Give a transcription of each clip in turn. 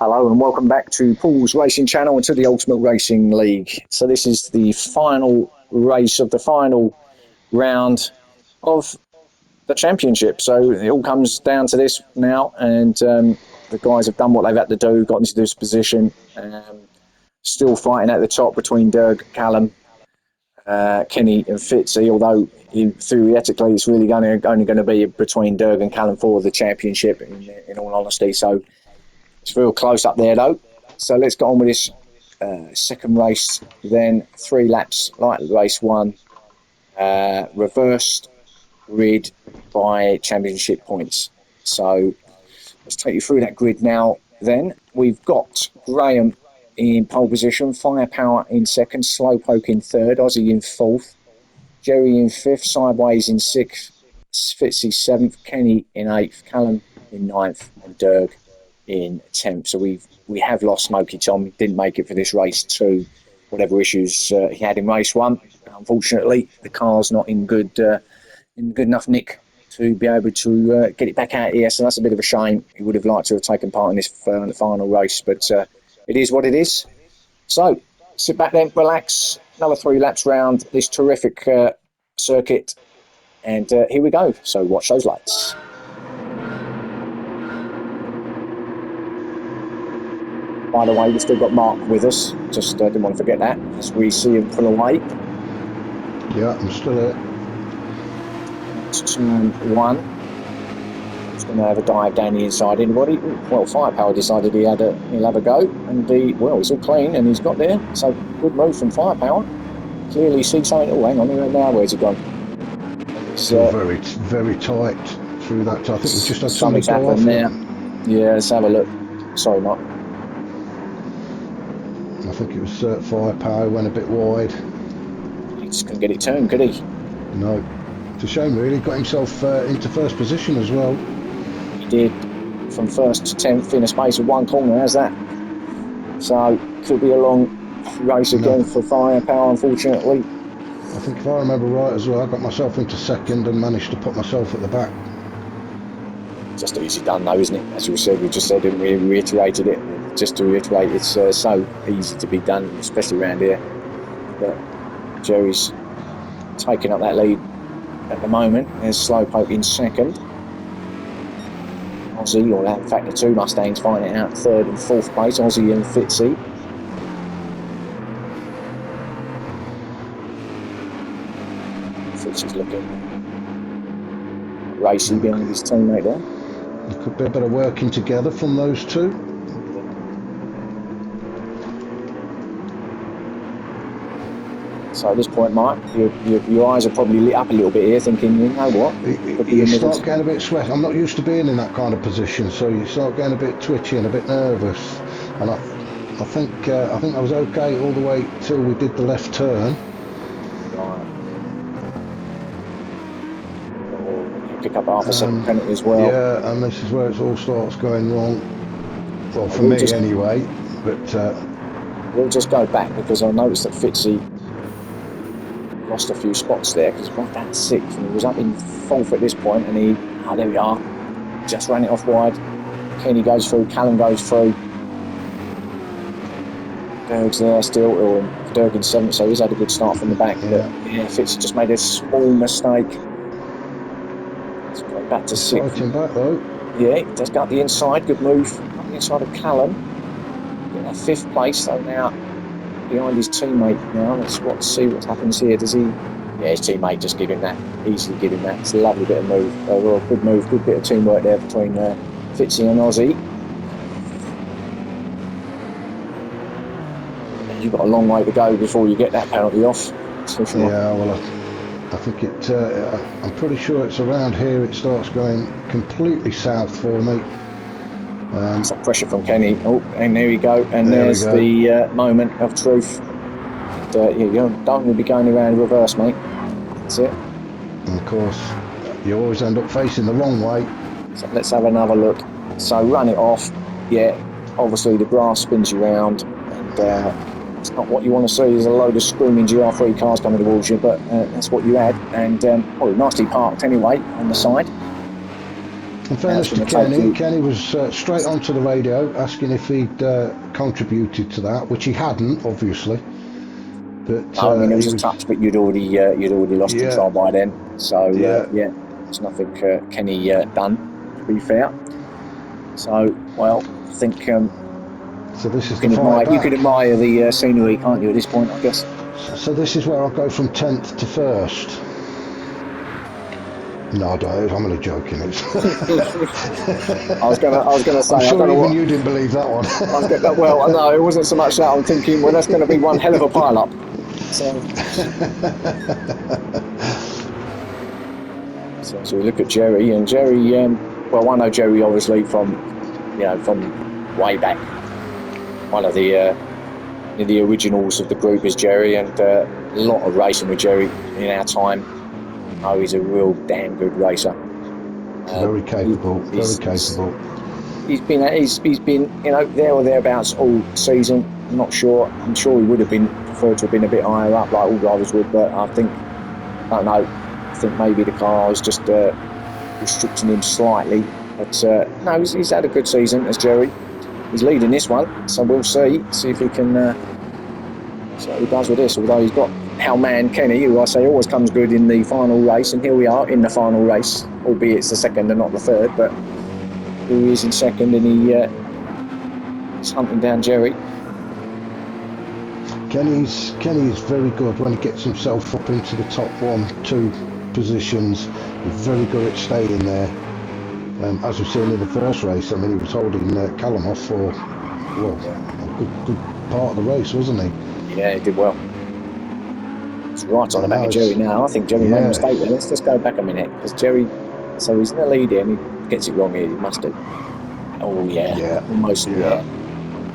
Hello and welcome back to Paul's Racing Channel and to the Ultimate Racing League. So this is the final race of the final round of the championship. So it all comes down to this now, and the guys have done what they've had to do, got into this position. Still fighting at the top between Dirk, Callum, Kenny and Fitzy, although theoretically it's really only going to be between Dirk and Callum for the championship in all honesty. So it's real close up there though. So let's get on with this second race then. 3 laps like race 1, reversed grid by championship points. So let's take you through that grid now then. We've got Graham in pole position, Firepower in second, Slowpoke in third, Aussie in fourth, Jerry in fifth, Sideways in sixth, Fitzy 7th, Kenny in 8th, Callum in 9th and Dirk in 10th. So we have lost Smokey Tom. He didn't make it for this race 2, whatever issues he had in race 1. Unfortunately, the car's not in good enough nick to be able to get it back out here. So that's a bit of a shame. He would have liked to have taken part in this final race, but it is what it is. So sit back then, relax. Another 3 laps round this terrific circuit, and here we go. So watch those lights. By the way, we've still got Mark with us. Just didn't want to forget that as we see him pull away. Yeah, I'm still here. It's turn 1. He's going to have a dive down the inside. Anybody? Well, Firepower decided he'll have a go, and he's all clean and he's got there. So good move from Firepower. Clearly see something. Oh, hang on, now where's he gone? It's very, very tight through that. I think we've just had something go off there. Yeah, let's have a look. Sorry, Mark. I think it was Firepower went a bit wide. He just couldn't get it turned, could he? No. It's a shame, really. Got himself into first position as well. He did, from first to 10th in a space of 1 corner. How's that? So could be a long race again for Firepower, unfortunately. I think if I remember right as well, I got myself into second and managed to put myself at the back. Just easy done though, isn't it? As we said, we just said it, we reiterated it. Just to reiterate, it's so easy to be done, especially around here. But Jerry's taking up that lead at the moment. There's Slowpoke in second. Aussie, or in fact the 2 Mustangs find it out, 3rd and 4th place, Aussie and Fitzy. Fitzy's looking racy behind his teammate there. There could be a bit of working together from those 2. So at this point, Mike, your eyes are probably lit up a little bit here, thinking, you know what? You start getting a bit sweaty. I'm not used to being in that kind of position, so you start getting a bit twitchy and a bit nervous. And I think I was okay all the way till we did the left turn. Right. Pick up half a second penalty as well. Yeah, and this is where it all starts going wrong. Well, for me anyway. But we'll just go back because I noticed that Fitzy lost a few spots there because he went down 6th and he was up in 4th at this point, and there we are, just ran it off wide. Kenny goes through, Callum goes through, Dirk's there still, or Dirk in 7th, so he's had a good start from the back. But Fitzy just made a small mistake. Let's go back to 6th. Fighting back though. Yeah, he does go up the inside, good move up the inside of Callum. Get that 5th place, so now behind his teammate now. Let's see what happens here. Does he? Yeah, his teammate just easily give him that. It's a lovely bit of move. Overall, good move, good bit of teamwork there between Fitzy and Aussie. And you've got a long way to go before you get that penalty off. So sure. Yeah, well, I think I'm pretty sure it's around here it starts going completely south for me. Some pressure from Kenny. Oh, and there we go. And there's the moment of truth. And, you don't want to be going around in reverse, mate. That's it. And of course, you always end up facing the wrong way. So let's have another look. So run it off. Yeah, obviously the grass spins you round, and it's not what you want to see. There's a load of screaming GR3 cars coming towards you, but that's what you had. And nicely parked anyway on the side. In fairness to Kenny, Kenny was straight onto the radio asking if he'd contributed to that, which he hadn't, obviously. But I mean, it was a touch, but you'd already lost control by then. So there's nothing Kenny done, to be fair. So I think so this is you can admire the scenery, can't you, at this point, I guess? So this is where I'll go from 10th to 1st. No, I don't. I'm only joking. I was gonna say. I'm sure I don't know even you didn't believe that one. Well, no, it wasn't so much that. I'm thinking, well, that's going to be one hell of a pile up. So we look at Jerry, and Jerry. Well, I know Jerry obviously from way back. One of the originals of the group is Jerry, and a lot of racing with Jerry in our time. Oh, he's a real damn good racer. Very capable. Very capable. He's been there or thereabouts all season. I'm not sure. I'm sure he would have been preferred to have been a bit higher up, like all drivers would. But I don't know. I think maybe the car is just restricting him slightly. But no, he's had a good season as Jerry. He's leading this one, so we'll see if he can. See what he does with this. Although he's got our man Kenny, who I say always comes good in the final race, and here we are in the final race, albeit it's the second and not the third. But here he is in second, and he's hunting down Jerry. Kenny's very good when he gets himself up into the top 1-2 positions. He's very good at staying there. As we've seen in the first race, I mean, he was holding Callum off for a good part of the race, wasn't he? Yeah, he did well. It's right on the back of Jerry now. I think Jerry made a mistake there. Let's just go back a minute, because Jerry. So he's in the lead here, and he gets it wrong here. He must do. Oh yeah. Almost. Yeah.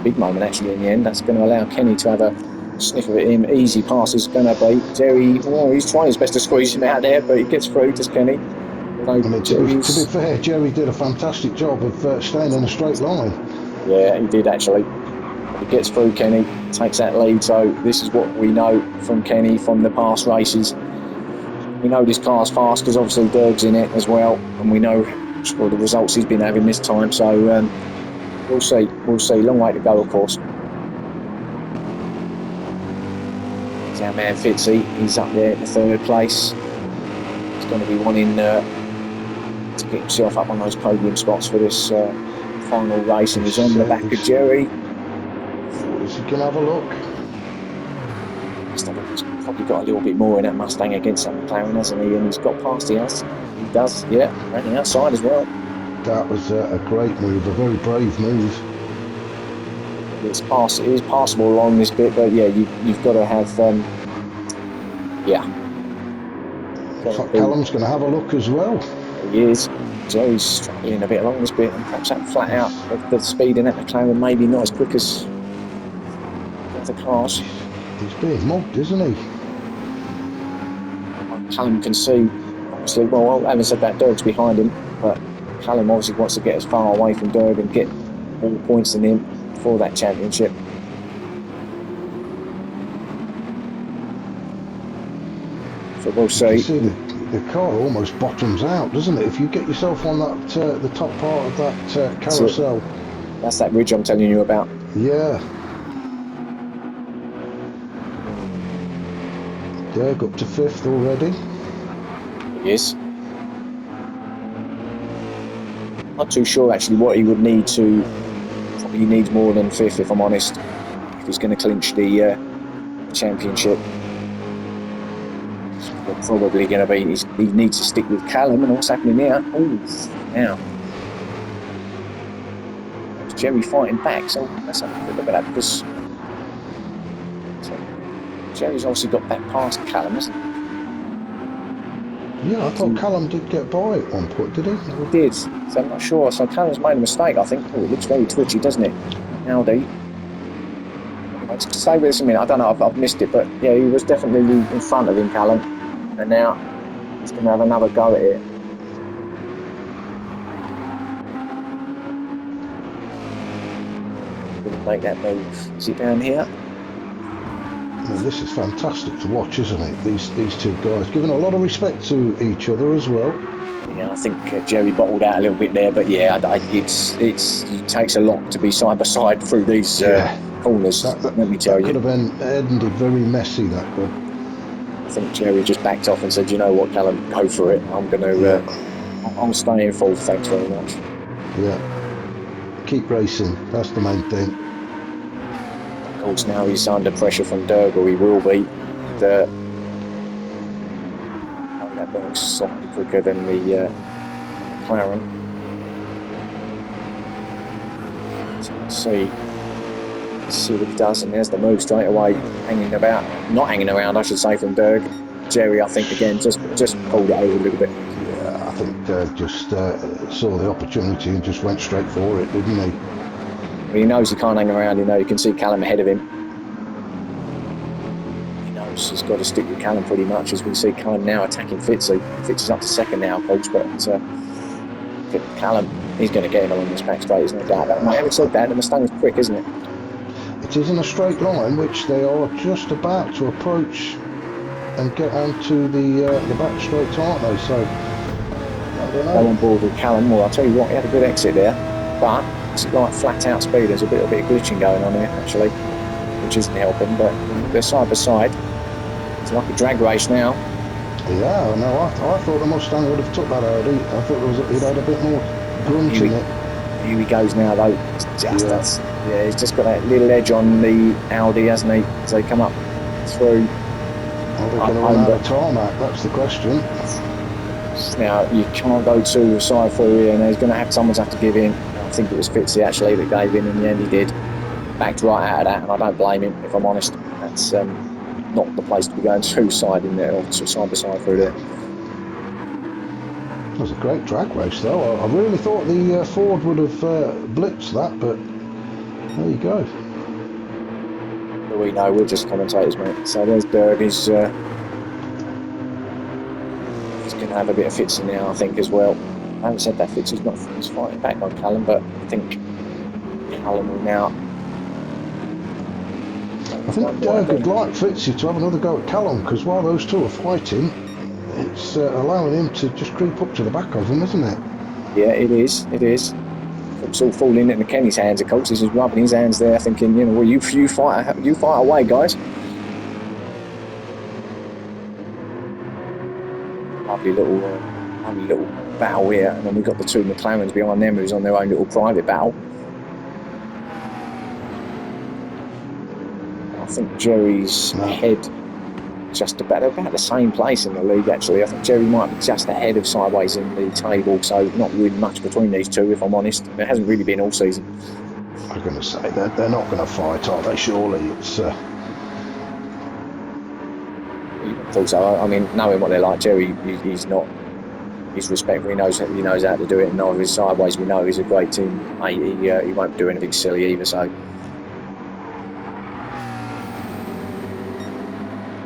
Big moment actually in the end. That's going to allow Kenny to have a sniff of it. Him easy pass is going to be Jerry. Well, he's trying his best to squeeze him out there, but he gets through. Does Kenny? I mean, to be fair, Jerry did a fantastic job of staying in a straight line. Yeah, he did actually. He gets through Kenny, takes that lead. So this is what we know from Kenny from the past races. We know this car's fast because obviously Derg's in it as well, and we know the results he's been having this time. So we'll see. Long way to go, of course. It's our man Fitzy. He's up there in the third place. He's going to be wanting to get himself up on those podium spots for this final race, and he's on the back of Jerry. Is he going to have a look? He's probably got a little bit more in that Mustang against that McLaren, hasn't he? And he's got past the us. He does, yeah, running outside as well. That was a great move, a very brave move. It is passable along this bit, but yeah, you've got to have, Callum's going to have a look as well. He is. Jerry's struggling a bit along this bit, and perhaps that flat out the speed in that McLaren maybe not as quick as the cars. He's being mugged, isn't he? Callum can see, obviously, well, having said that, Derg's behind him, but Callum obviously wants to get as far away from Derg and get all the points in him for that championship. So we'll see. The car almost bottoms out, doesn't it? If you get yourself on that the top part of that carousel. That's that ridge I'm telling you about. Yeah. Derg up to 5th already. He is. Not too sure actually what he would need to. Probably needs more than 5th, if I'm honest, if he's going to clinch the championship. Probably going to be. He needs to stick with Callum, and what's happening here? Oh, now Jerry fighting back. So let's have a look at that, because Jerry's obviously got back past Callum, hasn't he? Yeah, I thought Callum did get by at one point, did he? He did, so I'm not sure. So Callum's made a mistake, I think. Oh, it looks very twitchy, doesn't it? Howdy. Anyway, stay with us a minute. I don't know, I've missed it, but yeah, he was definitely in front of him, Callum. And now he's going to have another go at it. Going to make that move. Is it down here? Well, this is fantastic to watch, isn't it? These two guys giving a lot of respect to each other as well. Yeah, I think Jerry bottled out a little bit there, but yeah, it takes a lot to be side by side through these Yeah, corners. Let me tell that could you. have been ended very messy. That could. I think Jerry just backed off and said, "You know what, Callum, go for it. I'm going to. Yeah, I'll stay in fourth. Thanks very much." yeah. Keep racing. That's the main thing. Of course, now he's under pressure from Derg, or he will be. And I know that Berg's slightly quicker than the McLaren. So let's see what he does. And there's the move straight away, not hanging around, I should say, from Derg. Jerry, I think again, just pulled it over a little bit. Yeah, I think just saw the opportunity and just went straight for it, didn't he? He knows he can't hang around. You can see Callum ahead of him. He knows he's got to stick with Callum pretty much, as we see Callum now attacking Fitzy. Fitz is up to second now, of course, but Callum, he's going to get him along this back straight, there's no doubt about it. Now, having said that, the Mustang is quick, isn't it? It is in a straight line, which they are just about to approach and get onto the back straight, aren't they? So I don't Go know. on board with Callum. Well, I'll tell you what, he had a good exit there, but it's like flat out speed. There's a bit of glitching going on here, actually, which isn't helping, but they're side by side. It's like a drag race now. Yeah, no, I thought the Mustang would have took that Audi. I thought it had a bit more grunt in it. Here he goes now, though. He's just got that little edge on the Audi, hasn't he? As they come up through. Are they going to run out of tarmac? That's the question. Now, you can't go too side through here, and someone's have to give in. I think it was Fitzy, actually, that gave in the end he did. Backed right out of that, and I don't blame him, if I'm honest. That's not the place to be going too side in there, or side by side through there. It was a great drag race, though. I really thought the Ford would have blitzed that, but there you go. But we know, we're just commentators, mate. So there's Derg. He's going to have a bit of Fitzy now, I think, as well. I haven't said that he's fighting back on Callum, but I think Callum will now. I think Derg would like Fitzy to have another go at Callum, because while those two are fighting, it's allowing him to just creep up to the back of him, isn't it? Yeah, it is. It's all falling into Kenny's hands, of course. He's just rubbing his hands there, thinking, well, you fight away, guys. Lovely little battle here, and then we've got the two McLarens behind them, who's on their own little private battle. I think Jerry's ahead, just about the same place in the league, actually. I think Jerry might be just ahead of Sideways in the table, so not really much between these two, if I'm honest. There hasn't really been all season. I'm going to say they're not going to fight, are they? Surely it's. Also, I mean, knowing what they're like, Jerry, he's respectful. He knows how to do it. And over his Sideways, we know he's a great team. He won't do anything silly either. So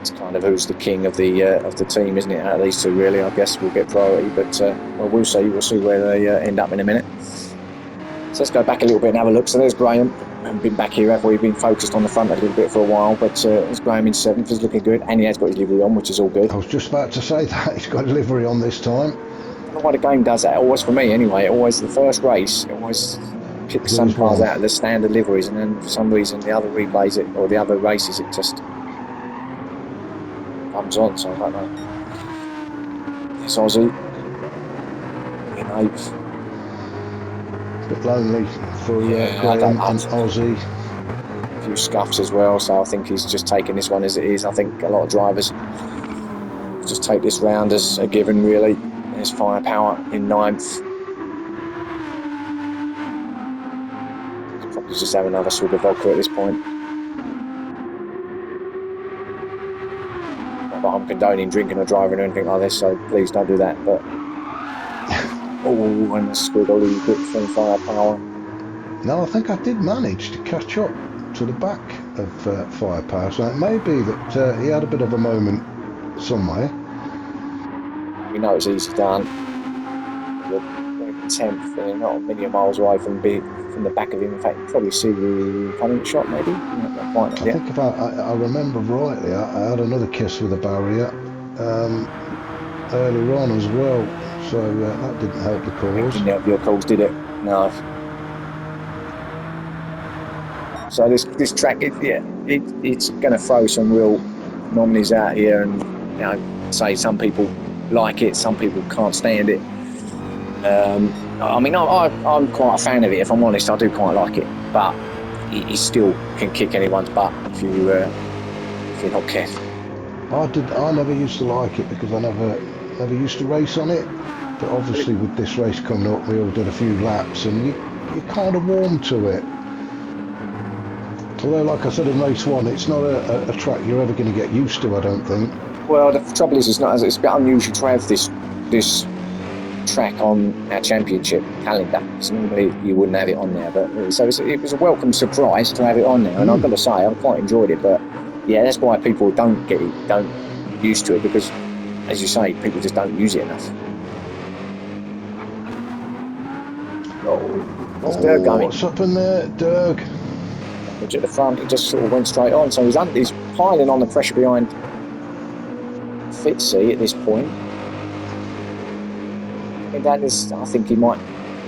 it's kind of who's the king of the team, isn't it? Out of these two, really, I guess we'll get priority. But we'll see. We'll see where they end up in a minute. So let's go back a little bit and have a look. So there's Graham. We haven't been back here, have we? We've been focused on the front a little bit for a while, but there's Graham in 7th. He's looking good, and he has got his livery on, which is all good. I was just about to say that he's got livery on this time. I don't know why the game does that. Always for me, anyway. Always the first race. It always picks some cars out of the standard liveries, and then for some reason the other replays it, or the other races it just comes on. So I don't know. It's Aussie in 8th. Bit lonely for Graham and Aussie. A few scuffs as well, so I think he's just taking this one as it is. I think a lot of drivers just take this round as a given, really. There's Firepower in 9th. He's probably just have another swig of vodka at this point. Not that I'm condoning drinking or driving or anything like this, so please don't do that. But and a squiggly bit from Firepower. No, I think I did manage to catch up to the back of Firepower, so it may be that he had a bit of a moment somewhere. We know it's easy done. You're 10th, they're not a million miles away from the back of him. In fact, you probably see the coming shot, maybe. Not quite yet. I think if I remember rightly, I had another kiss with a barrier earlier on as well. so that didn't help the cause. Didn't help your cause, did it? No. So this track, it's going to throw some real nominees out here, and say some people like it, some people can't stand it. I mean, I'm quite a fan of it. If I'm honest, I do quite like it, but he still can kick anyone's butt if you're not careful. I never used to like it because I never used to race on it. But obviously, with this race coming up, we all did a few laps, and you kind of warm to it. Although, like I said in race 1, it's not a track you're ever going to get used to, I don't think. Well, the trouble is, it's a bit unusual to have this track on our championship calendar. So normally you wouldn't have it on there, but so it was a welcome surprise to have it on there. And I've got to say, I quite enjoyed it. But yeah, that's why people don't used to it, because, as you say, people just don't use it enough. What's Dirk going? What's up in there, Dirk? Which at the front, he just sort of went straight on. So he's piling on the pressure behind Fitzy at this point. And that is, I think he might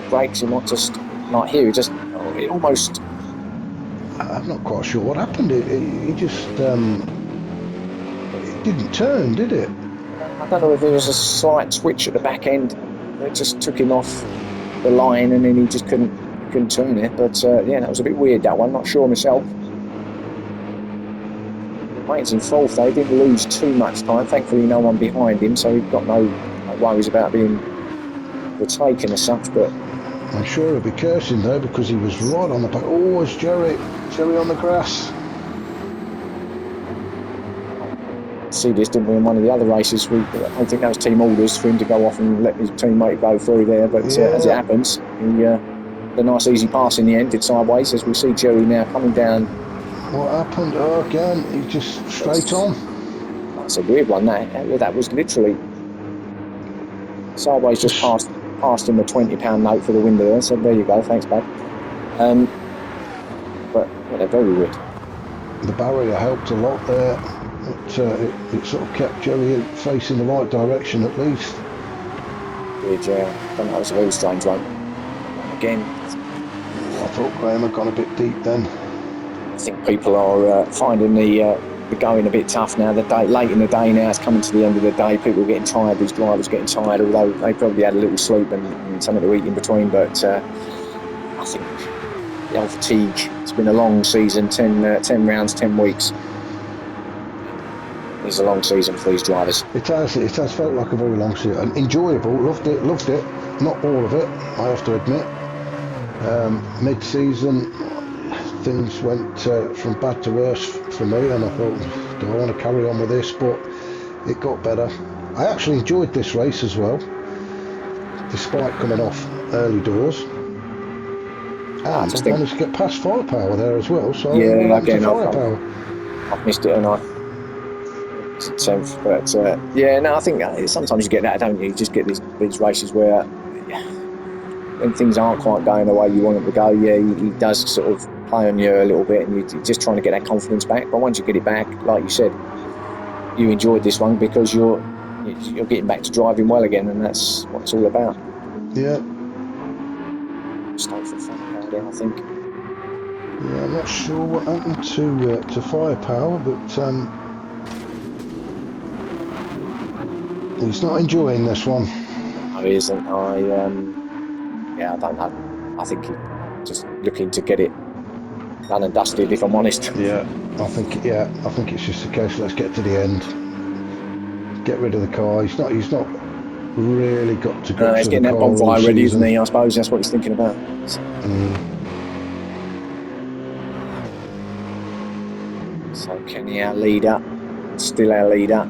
brakes. He might just, like here, it almost. I'm not quite sure what happened. He just it didn't turn, did it? I don't know if there was a slight twitch at the back end. It just took him off the line, and then he just couldn't turn it. But yeah, that was a bit weird, that one. Not sure myself. Waits in fourth though. He didn't lose too much time. Thankfully, no one behind him, so he's got no worries about being overtaken as such. But I'm sure he'll be cursing though, because he was right on the back. Oh, it's Jerry on the grass. See this, didn't we, in one of the other races? I don't think that was team orders for him to go off and let his teammate go through there, but as it happens, he had a nice easy pass in the end, did sideways, as we see Jerry now coming down. What happened? Oh, again, he just straight on. That's a weird one, that was literally sideways, just passed him a £20 note for the window there, so there you go, thanks bud. But yeah, they're very weird. The barrier helped a lot there. It sort of kept Jerry facing the right direction at least. Weird, yeah. I don't know, it was a very strange one. Again, I thought Graham had gone a bit deep then. I think people are finding the going a bit tough now. The day, late in the day now, it's coming to the end of the day. People are getting tired, these drivers getting tired, although they probably had a little sleep and something to eat in between. But I think the old fatigue, it's been a long season, 10 rounds, 10 weeks. It's a long season for these drivers. It has felt like a very long season. Enjoyable, loved it. Not all of it, I have to admit. Mid-season, things went from bad to worse for me, and I thought, do I want to carry on with this? But it got better. I actually enjoyed this race as well, despite coming off early doors. And I've managed to get past Firepower there as well, so yeah, again, I've missed it, and it's a 10th, but yeah, no, I think sometimes you get that, don't you? You just get these races where when things aren't quite going the way you want them to go, yeah, he does sort of play on you a little bit, and you're just trying to get that confidence back. But once you get it back, like you said, you enjoyed this one because you're getting back to driving well again, and that's what it's all about. Yeah. Stay for Firepower there, I think. Yeah, I'm not sure what happened to Firepower, but he's not enjoying this one. No, he isn't. I don't know. I think he's just looking to get it done and dusted, if I'm honest. Yeah, I think it's just a case. Let's get to the end, get rid of the car. He's not really got to grips with the car. He's getting that bonfire ready, isn't he? I suppose that's what he's thinking about. So Kenny, our leader, still our leader.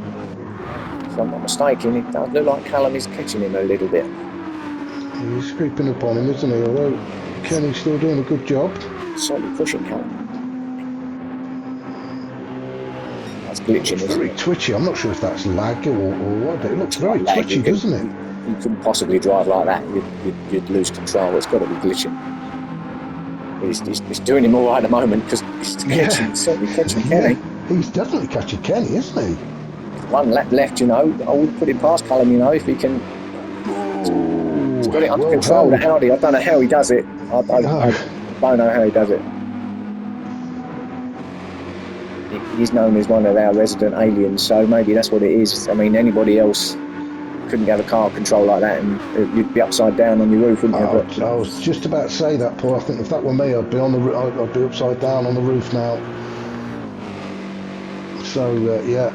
If I'm not mistaken, it does look like Callum is catching him a little bit. He's creeping up on him, isn't he? Although Kenny's still doing a good job. Certainly pushing Callum. That's glitching, isn't it? Very twitchy. I'm not sure if that's lag or what, but it looks very twitchy, doesn't it? You couldn't possibly drive like that. You'd lose control. It's got to be glitching. He's doing him all right at the moment because he's certainly catching Kenny. He's definitely catching Kenny, isn't he? One lap left, I would put him past Callum, if he can. Oh, got it under well control. The held. Audi. I don't know how he does it. I No. don't know how he does it. He's known as one of our resident aliens, so maybe that's what it is. I mean, anybody else couldn't have a car control like that, and you'd be upside down on your roof, wouldn't you? But I was just about to say that, Paul. I think if that were me, I'd be I'd be upside down on the roof now. So yeah,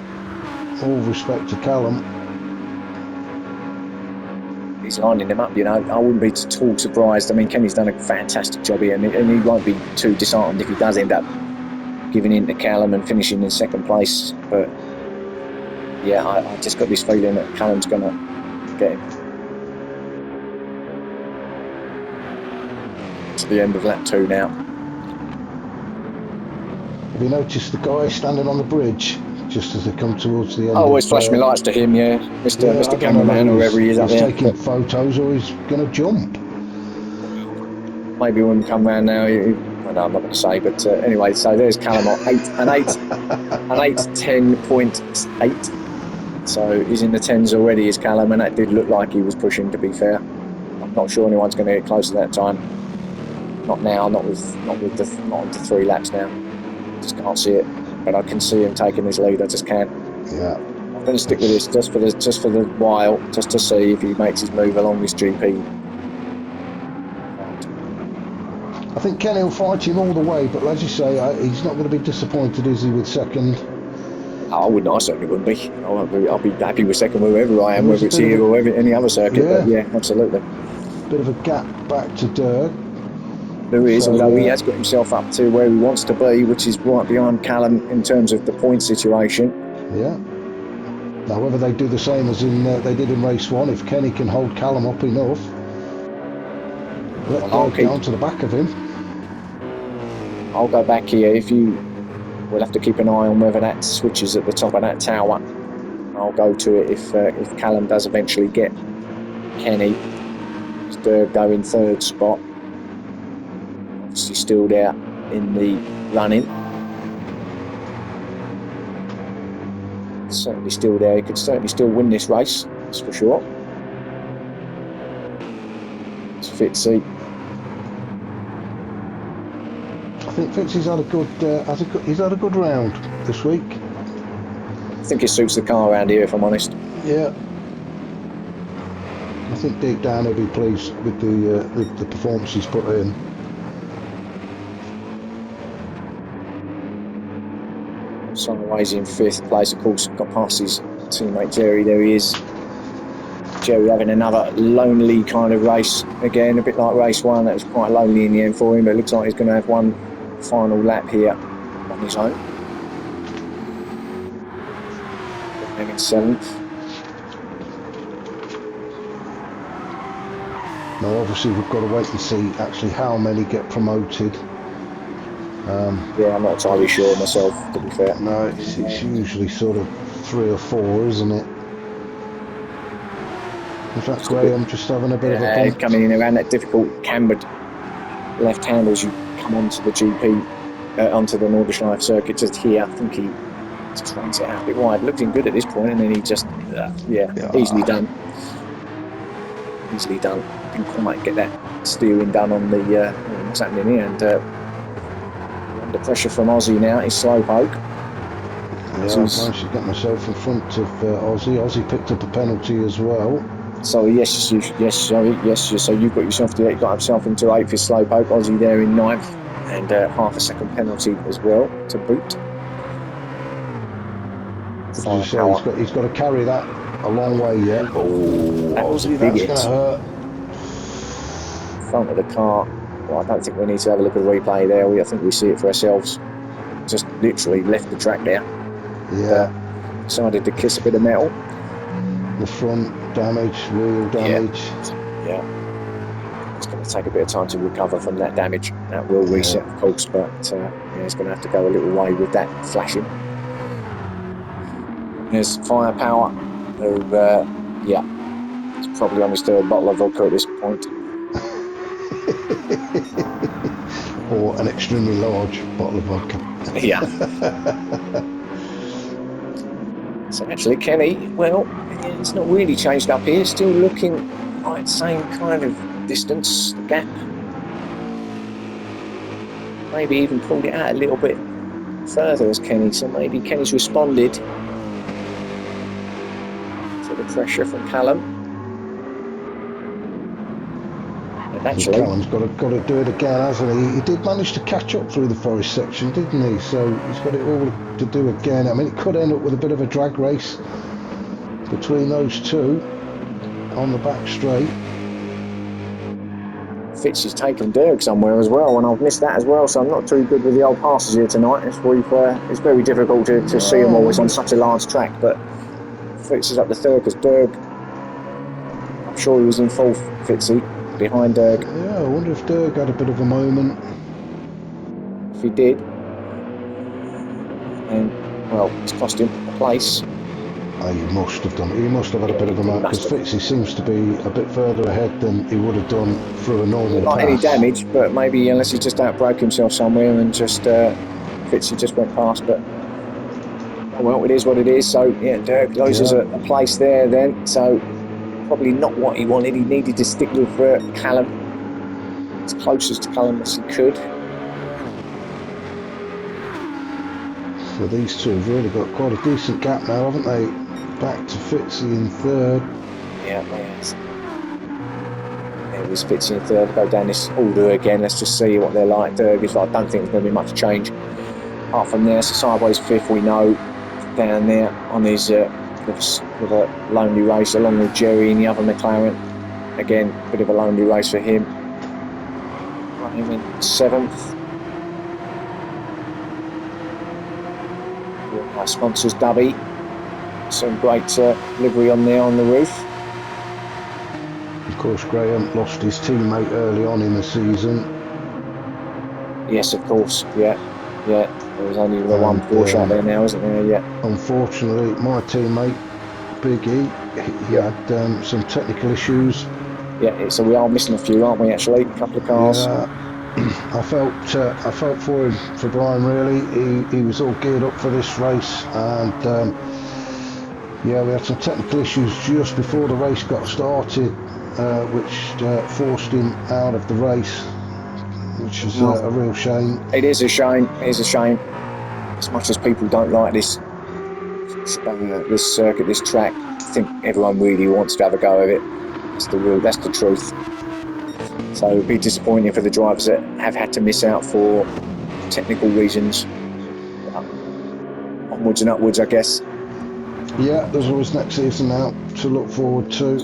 all respect to Callum. he's lining them up, you know. I wouldn't be at all surprised. I mean, Kenny's done a fantastic job here, and he won't be too disheartened if he does end up giving in to Callum and finishing in second place. But yeah, I just got this feeling that Callum's going to get him. To the end of lap 2 now. Have you noticed the guy standing on the bridge just as they come towards the end? I always flash my lights to him, yeah, Mr. Yeah, I Mr. don't know Cameraman, or whether whoever he is up he's there. taking photos or he's going to jump. Maybe when we come round now, well, no, I'm not going to say, but anyway, so there's Callum on 10.8. So he's in the 10s already, is Callum, and that did look like he was pushing, to be fair. I'm not sure anyone's going to get close to that time. Not now, not into 3 laps now. Just can't see it, but I can see him taking his lead. I just can. Yeah. I'm going to stick with this just for the while, just to see if he makes his move along this GP. I think Kenny will fight him all the way, but as you say, he's not going to be disappointed, is he, with second? I wouldn't. I certainly wouldn't be. I'll be happy with second wherever I am, whether it's here or any other circuit. Yeah. But yeah, absolutely. Bit of a gap back to Dirk. There is, although he has got himself up to where he wants to be, which is right behind Callum in terms of the point situation. Yeah. Now, whether they do the same as they did in race 1, if Kenny can hold Callum up enough, let Dirk get onto the back of him. I'll go back here. We'll have to keep an eye on whether that switches at the top of that tower. I'll go to it if Callum does eventually get Kenny. Dirk go in 3rd spot. Obviously still there in the running. Certainly still there. He could certainly still win this race, that's for sure. It's Fitzy. I think Fitzy's had a good round this week. I think it suits the car around here, if I'm honest. Yeah. I think deep down he'll be pleased with the performance he's put in. Sideways in 5th place, of course, got past his teammate Jerry. There he is. Jerry having another lonely kind of race again, a bit like race 1. That was quite lonely in the end for him, but it looks like he's going to have one final lap here on his own. Him in 7th. Now, obviously, we've got to wait and see actually how many get promoted. Yeah, I'm not entirely sure myself, to be fair. No, it's usually sort of 3 or 4, isn't it? In fact, Graham just having a bit of a punt. Coming in around that difficult cambered left hand as you come onto the GP, onto the Nordschleife circuit just here. I think he just runs it out a bit wide. Looking good at this point, and then he just, easily done. Easily done. Didn't quite get that steering done on the what's happening here, and under pressure from Aussie now. It's Slowpoke. Yeah, I've managed to get myself in front of Aussie. Aussie picked up a penalty as well. So yes. So you've got yourself he got himself into 8th for Slowpoke. Aussie there in 9th, and half a second penalty as well to boot. He's got to carry that a long way yet. Oh, Aussie, that's going to hurt. Front of the car. Well, I don't think we need to have a look at the replay there. I think we see it for ourselves. Just literally left the track there. Yeah. Decided to kiss a bit of metal. The front damage, wheel damage. Yeah. It's going to take a bit of time to recover from that damage. That will reset, of course, but it's going to have to go a little way with that flashing. There's Firepower, who, it's probably on his 3rd bottle of vodka at this point. Or an extremely large bottle of vodka. Yeah. So actually, Kenny, well, it's not really changed up here. Still looking Right, same kind of distance, the gap. Maybe even pulled it out a little bit further as Kenny, so maybe Kenny's responded to the pressure from Callum. And actually, Callum's got to do it again, hasn't he? He did manage to catch up through the forest section, didn't he? So he's got it all to do again. I mean, it could end up with a bit of a drag race between those two on the back straight. Fitz has taken Derg somewhere as well, and I've missed that as well, so I'm not too good with the old passes here tonight. It's very difficult to see them always on such a large track, but Fitz is up the third because Derg, I'm sure he was in fourth, Fitzy, behind Derg. Yeah, I wonder if Derg had a bit of a moment. If he did, and well, it's cost him a place. Oh, he must have done. He must have had a bit of a moment because Fitzy seems to be a bit further ahead than he would have done through a normal Not pass. any damage, but maybe unless he just outbroke himself somewhere and just Fitzy just went past. But oh well, it is what it is. So yeah, Derg loses a place there then. So probably not what he wanted. He needed to stick with Callum as closest to Callum as he could. So these two have really got quite a decent gap now, haven't they? Back to Fitzy in third. Yeah, yes. There was Fitzy in third. Go down this order again. Let's just see what they're like. Derg is like, I don't think there's going to be much change apart from there. So sideways fifth, we know, down there on his with a lonely race along with Jerry in the other McLaren. Again, a bit of a lonely race for him. Running in seventh. My sponsors Dubby. Some great livery on there on the roof. Of course, Graham lost his teammate early on in the season. Yes, of course. Yeah. There was only the one Porsche out there now, isn't there? Yeah. Unfortunately, my teammate Biggie, he had some technical issues. Yeah. So we are missing a few, aren't we? Actually, a couple of cars. Yeah. I felt for him, for Brian. Really, he was all geared up for this race, and yeah, we had some technical issues just before the race got started, which forced him out of the race, which is a real shame. It is a shame. It is a shame. As much as people don't like this circuit, this track, I think everyone really wants to have a go at it. That's the truth. So it'd be disappointing for the drivers that have had to miss out for technical reasons. Onwards and upwards, I guess. Yeah, there's always next season now to look forward to,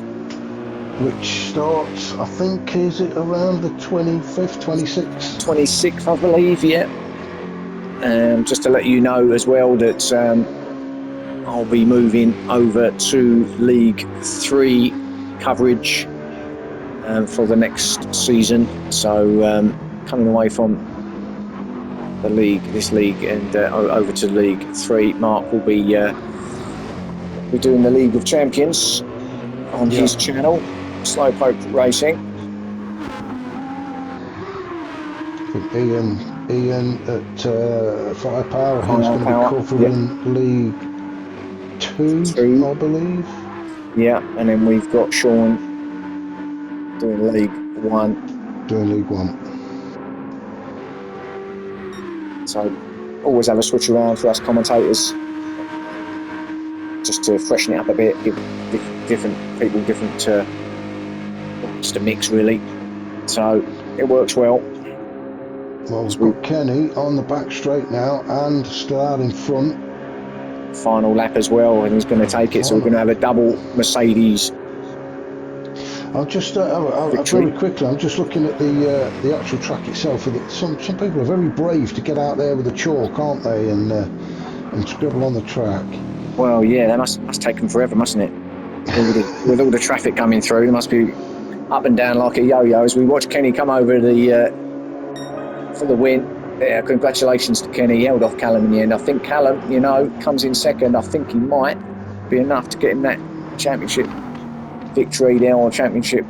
which starts, I think, is it around the 25th, 26th? 26th, I believe, yeah. Just to let you know as well that I'll be moving over to League 3 coverage for the next season. So coming away from this league, and over to League 3, Mark will be doing the League of Champions on his channel, Slowpoke Racing. I think Ian at Firepower, he's going to be covering League 2, I believe. Yeah, and then we've got Sean doing League 1. So always have a switch around for us commentators, just to freshen it up a bit, give different people just a mix really. So it works well. Well, we've got Kenny on the back straight now and still out in front. Final lap as well, and he's going to take it. So we're going to have a double Mercedes. I'll just very quickly. I'm just looking at the actual track itself. Some people are very brave to get out there with the chalk, aren't they, and scribble on the track. Well, yeah, that must take them forever, mustn't it? With all the traffic coming through, it must be up and down like a yo-yo. As we watch Kenny come over for the win. Yeah, congratulations to Kenny. He held off Callum in the end. I think Callum, comes in second. I think he might be enough to get him that championship victory there, or championship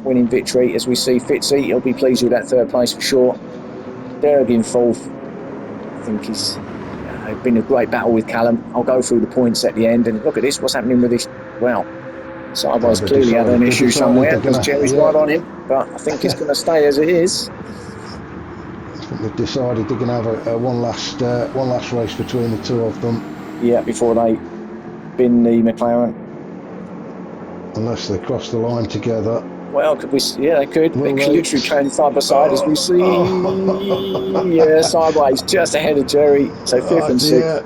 winning victory. As we see Fitzy, he'll be pleased with that third place for sure. Derg in fourth. I think he's been a great battle with Callum. I'll go through the points at the end, and look at this. What's happening with this? Well, Sideways They clearly had an issue decided somewhere they're because gonna, Jerry's yeah. right on him, but I think it's going to stay as it is. I think they've decided they're gonna have a one last race between the two of them. Yeah, before they bin the McLaren. Unless they cross the line together. Well, could we? Yeah, they could. They Will could they? literally train side by side as we see. Yeah, Oh, sideways, just ahead of Jerry. So fifth and sixth. yeah.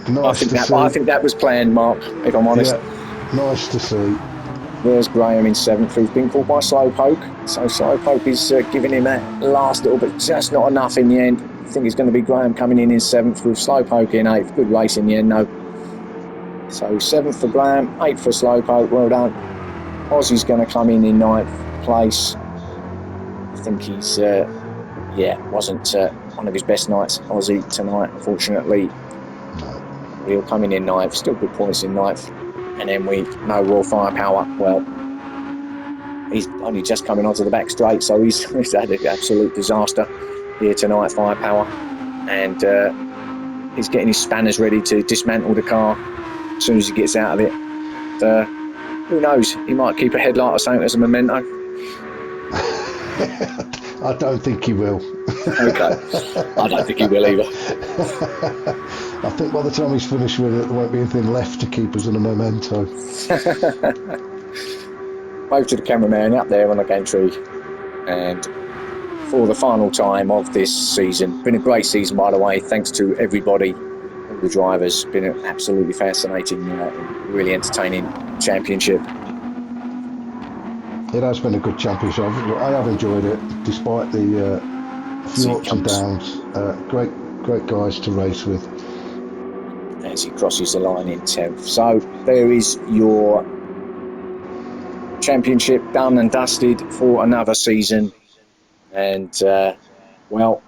Nice to I see. think that was planned, Mark. If I'm honest. Yeah, nice to see. There's Graham in seventh, who's been caught by Slowpoke. So Slowpoke is giving him that last little bit, just not enough in the end. I think it's going to be Graham coming in seventh with Slowpoke in eighth. Good race in the end, though. So seventh for Graham, eighth for Slowpoke. Well done. Ozzy's going to come in ninth place. I think he's, wasn't one of his best nights, Ozzy, tonight, unfortunately. No. He'll come in ninth, still good points in ninth. And then we know Raw Firepower. Well, he's only just coming onto the back straight, so he's had an absolute disaster here tonight, Firepower. And he's getting his spanners ready to dismantle the car as soon as he gets out of it. And, who knows? He might keep a headlight or something as a memento. I don't think he will. Okay. I don't think he will either. I think by the time he's finished with it, there won't be anything left to keep us in a memento. Wave to the cameraman up there on the gantry. And for the final time of this season, been a great season, by the way. Thanks to everybody, all the drivers. Been an absolutely fascinating, really entertaining championship. It has been a good championship. I have enjoyed it, despite the few ups and downs. Great guys to race with. As he crosses the line in 10th. So there is your championship done and dusted for another season. And, well,